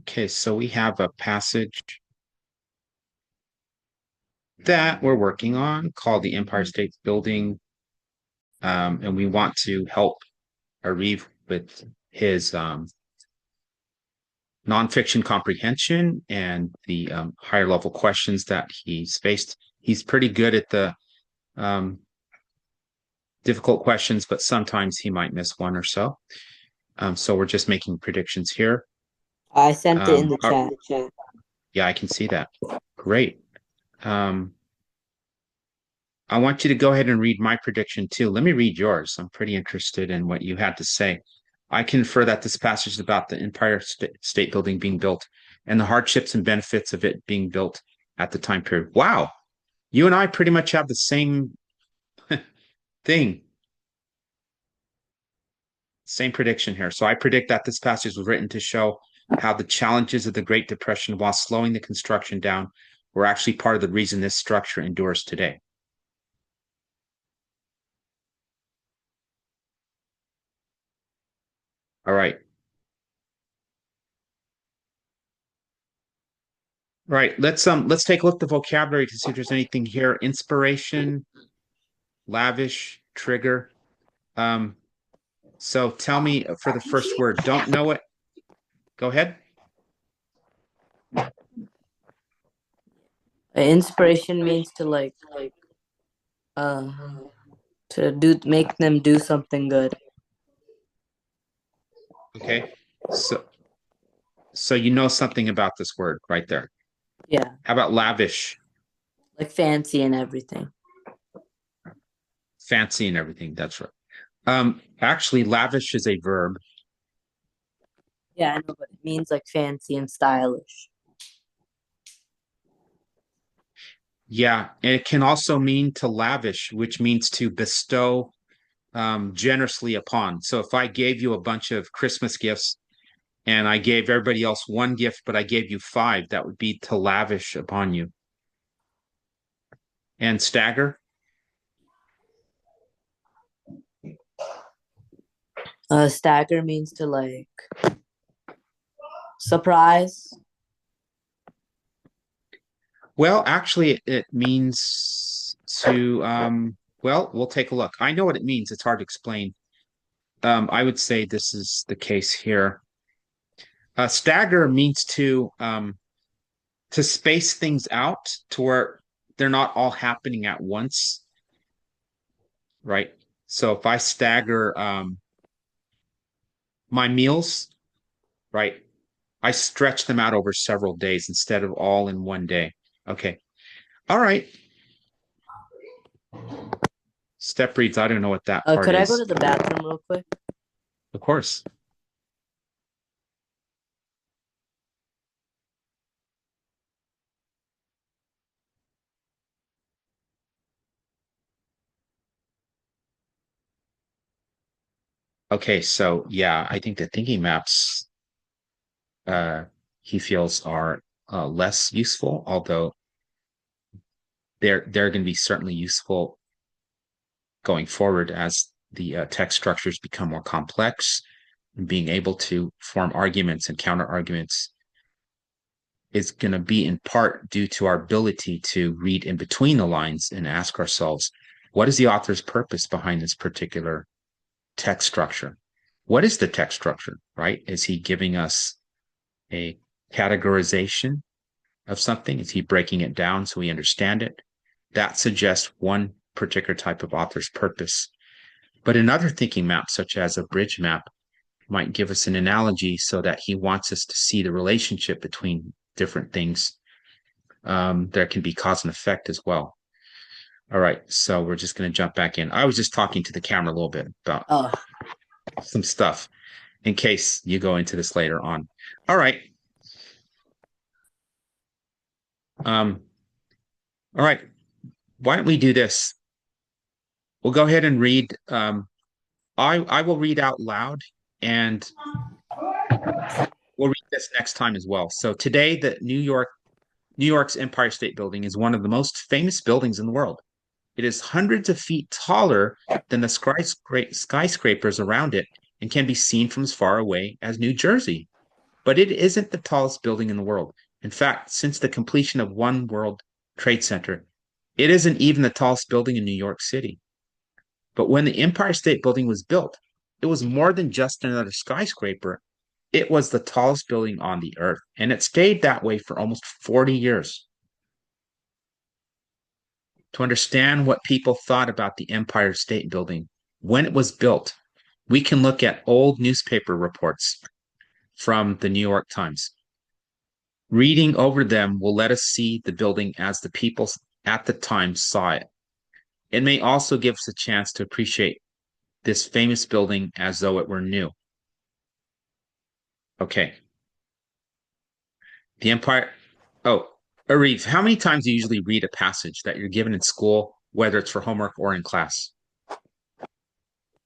Okay, so we have a passage that we're working on called the Empire State Building, and we want to help Arif with his nonfiction comprehension and the higher level questions that he's faced. He's pretty good at the um, difficult questions, but sometimes he might miss one or so. So we're just making predictions here. I sent it in the Uh, chat. yeah, I can see that. Great. Um, I want you to go ahead and read my prediction too. Let me read yours. I'm pretty interested in what you had to say. I can infer that this passage is about the Empire State Building being built and the hardships and benefits of it being built at the time period. Wow. You and I pretty much have the same thing, same prediction here. So I predict that this passage was written to show how the challenges of the Great Depression, while slowing the construction down, were actually part of the reason this structure endures today. All right. Right. Let's take a look at the vocabulary to see if there's anything here. Inspiration, lavish, trigger. Um, so tell me for the first word. Don't know it. Go ahead. Inspiration means to uh make them do something good. Okay. So so you know something about this word right there. Yeah, How about lavish, like fancy and everything. fancy and everything? That's right. Actually, lavish is a verb. Yeah, I know, but it means like fancy and stylish. Yeah, and it can also mean to lavish, which means to bestow generously upon. So if I gave you a bunch of Christmas gifts and I gave everybody else one gift, but I gave you five, that would be to lavish upon you. And stagger, Stagger means to surprise. well, actually, it means to, well, we'll take a look. I know what it means. It's hard to explain. I would say this is the case here. Stagger means to space things out to where they're not all happening at once, right? So if I stagger my meals, right? I stretch them out over several days instead of all in one day. Okay. All right. Step reads, I don't know what that part Could I go is. to the bathroom real quick? Of course. Okay, so yeah, I think the thinking maps uh he feels are less useful, although they're going to be certainly useful going forward as the text structures become more complex and being able to form arguments and counter arguments is going to be in part due to our ability to read in between the lines and ask ourselves, what is the author's purpose behind this particular text structure? What is the text structure, right? Is he giving us a categorization of something? Is he breaking it down so we understand it? That suggests one particular type of author's purpose. But another thinking map, such as a bridge map, might give us an analogy so that he wants us to see the relationship between different things. There can be cause and effect as well. All right, so we're just going to jump back in. I was just talking to the camera a little bit about Oh, some stuff in case you go into this later on. All right. Um, all right. Why don't we do this? We'll go ahead and read. I will read out loud, and we'll read this next time as well. So today, the New York's Empire State Building is one of the most famous buildings in the world. It is hundreds of feet taller than the skyscrapers around it and can be seen from as far away as New Jersey. but it isn't the tallest building in the world. In fact, since the completion of One World Trade Center, it isn't even the tallest building in New York City. But when the Empire State Building was built, it was more than just another skyscraper. It was the tallest building on the earth, and it stayed that way for almost 40 years. To understand what people thought about the Empire State Building when it was built, we can look at old newspaper reports from the New York Times. Reading over them will let us see the building as the people at the time saw it. It may also give us a chance to appreciate this famous building as though it were new. Okay. The Empire. Oh, Arif, how many times do you usually read a passage that you're given in school, whether it's for homework or in class?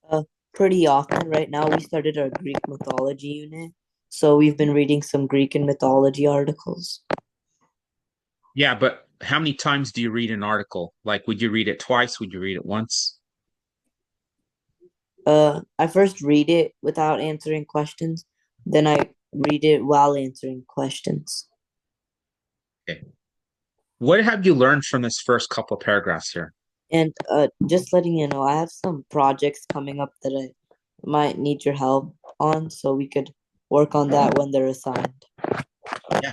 Uh, Pretty often. Right now, we started our Greek mythology unit, so we've been reading some Greek and mythology articles. Yeah, but how many times do you read an article? Like, would you read it twice? Would you read it once? I first read it without answering questions, then I read it while answering questions. Okay. What have you learned from this first couple of paragraphs here? And just letting you know, I have some projects coming up that I might need your help on, so we could work on that when they're assigned. Yeah.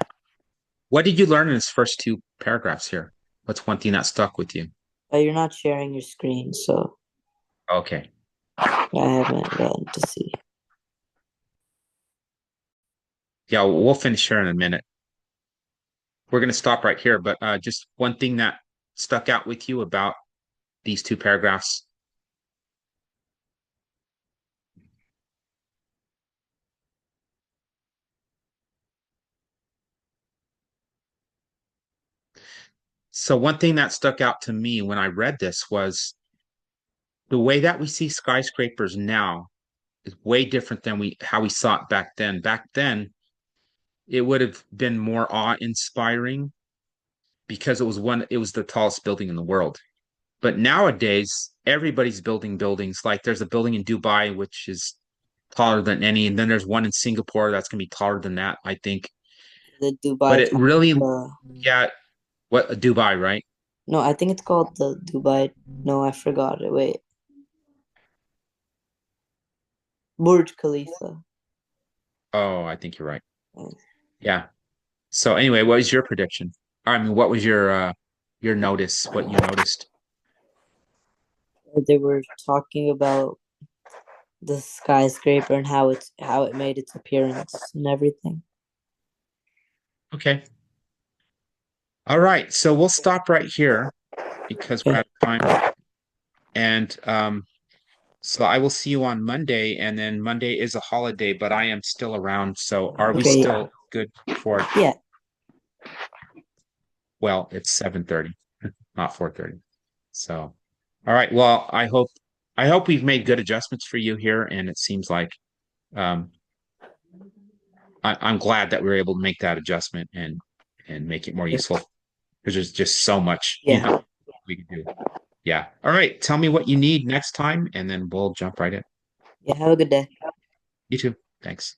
What did you learn in this first two paragraphs here? What's one thing that stuck with you? You're not sharing your screen, so Okay. I haven't gotten to see. Yeah, we'll finish here in a minute. We're going to stop right here, but just one thing that stuck out with you about these two paragraphs. So one thing that stuck out to me when I read this was the way that we see skyscrapers now is way different than we how we saw it back then. Back then, it would have been more awe-inspiring because it was the tallest building in the world. But nowadays, everybody's building buildings. Like there's a building in Dubai which is taller than any, and then there's one in Singapore that's gonna be taller than that, I think. The But Dubai, it really, uh, yeah, what Dubai, right? no, I think it's called the Dubai. No, I forgot it. Wait, Burj Khalifa. Oh, I think you're right. Uh, Yeah. So anyway, what was your prediction? I mean, what was your notice? What you noticed? They were talking about the skyscraper and how it made its appearance and everything. Okay. All right. So we'll stop right here because we're Okay. out of time. And so I will see you on Monday, and then Monday is a holiday, but I am still around. So are we Okay. still good for, Yeah. well, it's 7:30, not 4:30. So all right. Well, I hope we've made good adjustments for you here, and it seems like um I'm glad that we were able to make that adjustment and make it more useful because there's just so much, Yeah. we can do. Yeah. All right. Tell me what you need next time, and then we'll jump right in. Yeah. Have a good day. You too. Thanks.